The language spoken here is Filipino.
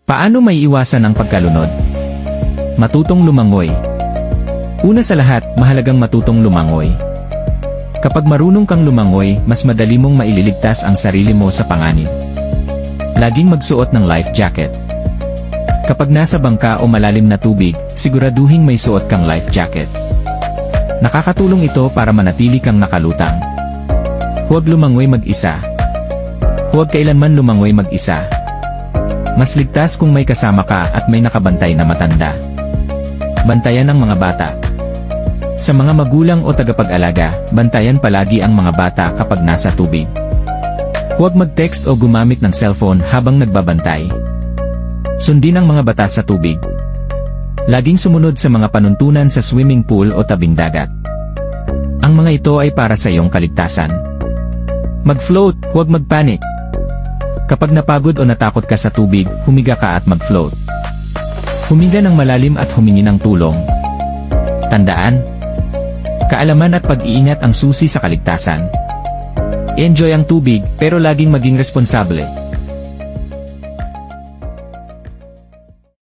Paano maiiwasan ang pagkalunod? Matutong lumangoy. Una sa lahat, mahalagang matutong lumangoy. Kapag marunong kang lumangoy, mas madali mong maililigtas ang sarili mo sa panganib. Laging magsuot ng life jacket. Kapag nasa bangka o malalim na tubig, siguraduhing may suot kang life jacket. Nakakatulong ito para manatili kang nakalutang. Huwag lumangoy mag-isa. Huwag kailanman lumangoy mag-isa. Mas ligtas kung may kasama ka at may nakabantay na matanda. Bantayan ang mga bata. Sa mga magulang o tagapag-alaga, bantayan palagi ang mga bata kapag nasa tubig. Huwag mag-text o gumamit ng cellphone habang nagbabantay. Sundin ang mga batas sa tubig. Laging sumunod sa mga panuntunan sa swimming pool o tabing dagat. Ang mga ito ay para sa iyong kaligtasan. Mag-float, huwag mag-panic. Kapag napagod o natakot ka sa tubig, humiga ka at mag-float. Huminga ng malalim at humingi ng tulong. Tandaan, kaalaman at pag-iingat ang susi sa kaligtasan. Enjoy ang tubig, pero laging maging responsable.